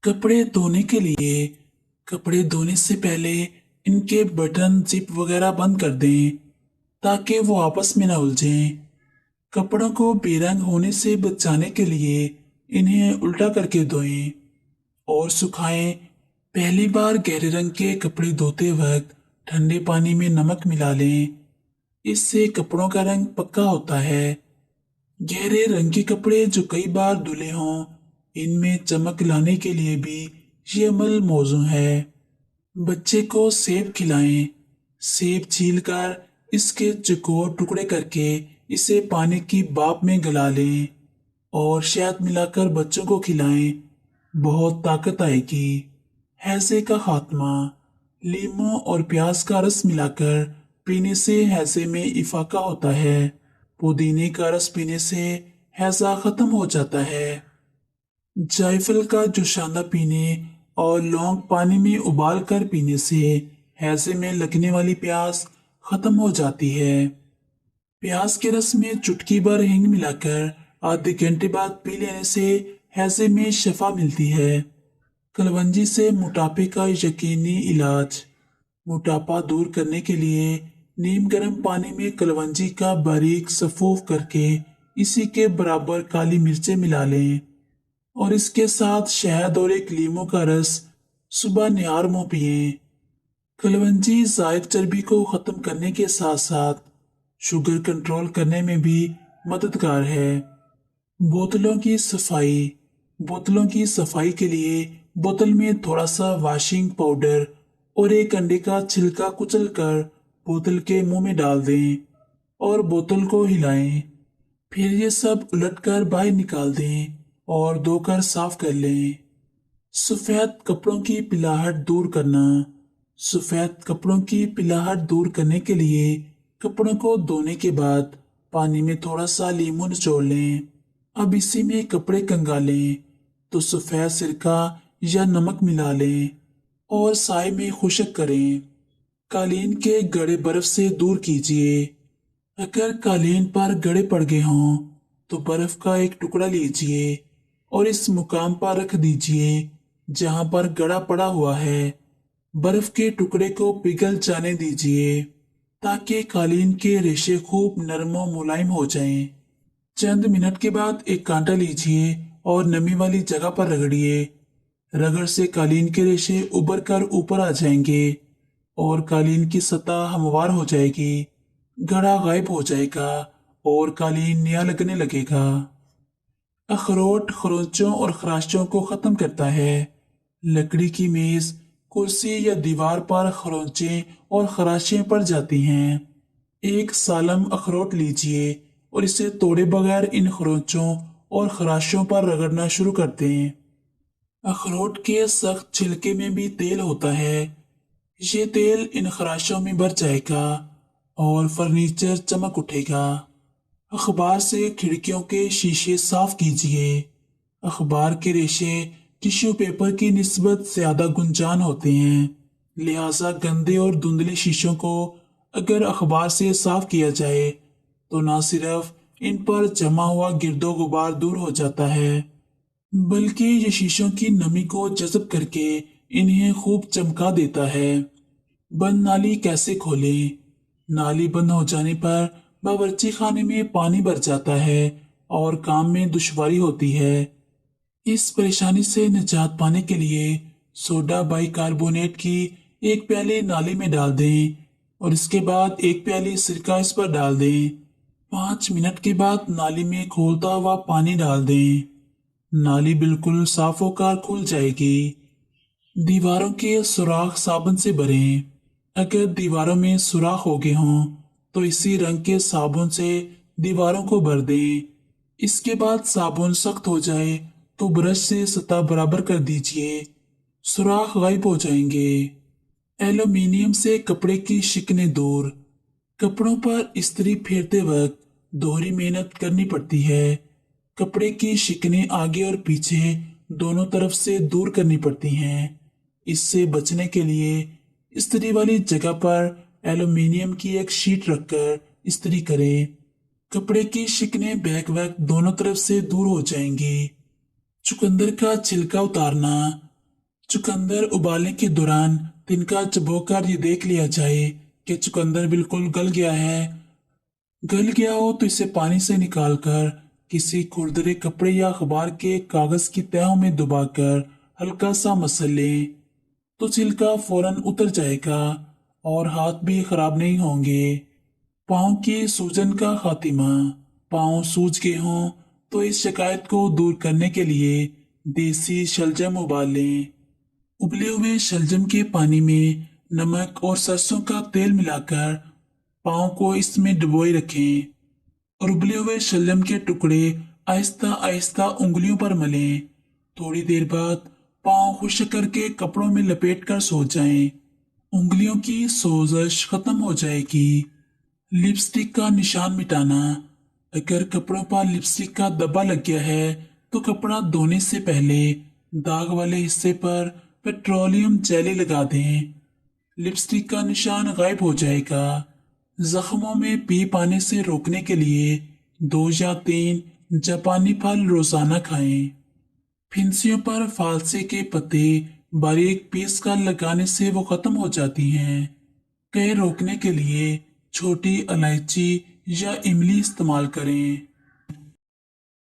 कपड़े धोने के लिए कपड़े धोने से पहले इनके बटन जिप वगैरह बंद कर दें ताकि वो आपस में ना उलझें। कपड़ों को बेरंग होने से बचाने के लिए इन्हें उल्टा करके धोएं और सुखाएं। पहली बार गहरे रंग के कपड़े धोते वक्त ठंडे पानी में नमक मिला लें। इससे कपड़ों का रंग पक्का होता है। गहरे रंग के कपड़े जो कई बार धुले हों, इनमें चमक लाने के लिए भी ये अमल मौजूद है। बच्चे को सेब खिलाएं। सेब छीलकर इसके चौकोर टुकड़े करके इसे पानी की भाप में गला लें और शहद मिलाकर बच्चों को खिलाएं। बहुत ताकत आएगी। हैजे का खात्मा। लीमू और प्याज का रस मिलाकर पीने से हैजे में इफाका होता है। पुदीने का रस पीने से हैजा खत्म हो जाता है। जायफल का जोशाना पीने और लौंग पानी में उबाल कर पीने से हैजे में लगने वाली प्यास खत्म हो जाती है। प्याज के रस में चुटकी भर हींग मिलाकर आधे घंटे बाद पी लेने से हैजे में शफा मिलती है। कलवंजी से मोटापे का यकीनी इलाज। मोटापा दूर करने के लिए नीम गर्म पानी में कलवंजी का बारीक सफूफ करके इसी के बराबर काली मिर्चें मिला लें और इसके साथ शहद और एक लीमू का रस सुबह निहार मुंह पिएं। कलवंजी जायद चर्बी को खत्म करने के साथ साथ शुगर कंट्रोल करने में भी मददगार है। बोतलों की सफाई। बोतलों की सफाई के लिए बोतल में थोड़ा सा वॉशिंग पाउडर और एक अंडे का छिलका कुचलकर बोतल के मुंह में डाल दें और बोतल को हिलाएं। फिर ये सब उलटकर बाहर निकाल दें और धोकर साफ कर लें। सफेद कपड़ों की पिलाहट दूर करना। सफेद कपड़ों की पिलाहट दूर करने के लिए कपड़ों को धोने के बाद पानी में थोड़ा सा लीमू निचोड़ लें। अब इसी में कपड़े कंगालें तो सफेद सिरका या नमक मिला लें और साए में खुश्क करें। कालीन के गड़े बर्फ से दूर कीजिए। अगर कालीन पर गड़े पड़ गए हों तो बर्फ का एक टुकड़ा लीजिए और इस मुकाम पर रख दीजिए जहां पर गड़ा पड़ा हुआ है। बर्फ के टुकड़े को पिघल जाने दीजिए ताकि कालीन के रेशे खूब नरम और मुलायम हो जाएं। चंद मिनट के बाद एक कांटा लीजिए और नमी वाली जगह पर रगड़िए। रगड़ से कालीन के रेशे उबर कर ऊपर आ जाएंगे और कालीन की सतह हमवार हो जाएगी। गड़ा गायब हो जाएगा और कालीन नया लगने लगेगा। अखरोट खरोंचों और खराशों को खत्म करता है। लकड़ी की मेज, कुर्सी या दीवार पर खरोंचें और खराशें पड़ जाती हैं। एक सालम अखरोट लीजिए और इसे तोड़े बगैर इन खरोंचों और खराशों पर रगड़ना शुरू कर दें। अखरोट के सख्त छिलके में भी तेल होता है। ये तेल इन खराशों में भर जाएगा और फर्नीचर चमक उठेगा। अखबार से खिड़कियों के शीशे साफ कीजिए। अखबार के रेशे टिश्यू पेपर की निस्बत ज्यादा गुंजान होते हैं, लिहाजा गंदे और धुंधले शीशों को अगर अखबार से साफ किया जाए तो न सिर्फ इन पर जमा हुआ गिरदो गुबार दूर हो जाता है बल्कि ये शीशों की नमी को जज़ब करके इन्हें खूब चमका देता है। बंद नाली कैसे खोलें? नाली बंद हो जाने पर बावर्ची खाने में पानी भर जाता है और काम में दुश्वारी होती है। इस परेशानी से निजात पाने के लिए सोडा बाइकार्बोनेट की एक प्याली नाली में डाल दें और इसके बाद एक प्याली सिरका इस पर डाल दें। 5 मिनट के बाद नाली में खोलता हुआ पानी डाल दें। नाली बिल्कुल साफ होकर खुल जाएगी। दीवारों के सुराख साबुन से भरें। अगर दीवारों में सुराख हो गए हों तो इसी रंग के साबुन से दीवारों को भर दें। इसके बाद साबुन सख्त हो जाए तो ब्रश से सतह बराबर कर दीजिए। सुराख गायब हो जाएंगे। एल्यूमिनियम से कपड़े की शिकनें दूर। कपड़ों पर इस्त्री फेरते वक्त दोहरी मेहनत करनी पड़ती है। कपड़े की शिकनें आगे और पीछे दोनों तरफ से दूर करनी पड़ती हैं। इससे बचने के लिए इस्त्री वाली जगह पर एल्यूमिनियम की एक शीट रखकर इस्त्री करें। कपड़े की शिकनें बैक वक्त दोनों तरफ से दूर हो जाएंगी। चुकंदर का छिलका उतारना। चुकंदर उबालने के दौरान तिनका चबोकर ये देख लिया जाए कि चुकंदर बिल्कुल गल गया है। गल गया हो तो इसे पानी से निकालकर किसी खुरदरे कपड़े या अखबार के कागज की तहों में दबाकर हल्का सा मसल लें तो छिलका फौरन उतर जाएगा और हाथ भी खराब नहीं होंगे। पाँव की सूजन का खात्मा। पाँव सूज गए हों तो इस शिकायत को दूर करने के लिए देसी शलजम उबाल लें। उबले हुए शलजम के पानी में नमक और सरसों का तेल मिलाकर पाँव को इसमें डुबोए रखें और उबले हुए शलजम के टुकड़े आहिस्ता आहिस्ता उंगलियों पर मलें। थोड़ी देर बाद पाँव खुश्क करके कपड़ों में लपेट कर सो जाएं। उंगलियों की सोजश खत्म हो जाएगी। लिपस्टिक का निशान मिटाना। अगर कपड़ों पर लिपस्टिक का धब्बा लग गया है तो कपड़ा धोने से पहले दाग वाले हिस्से पर पेट्रोलियम जेली लगा दें। लिपस्टिक का निशान गायब हो जाएगा। जख्मों में पीप आने से रोकने के लिए 2 या 3 जापानी फल रोजाना खाएं। फिंसियों पर फालसे के पत्ते बारीक पीस कर लगाने से वो खत्म हो जाती हैं। कह रोकने के लिए छोटी इलायची या इमली इस्तेमाल करें।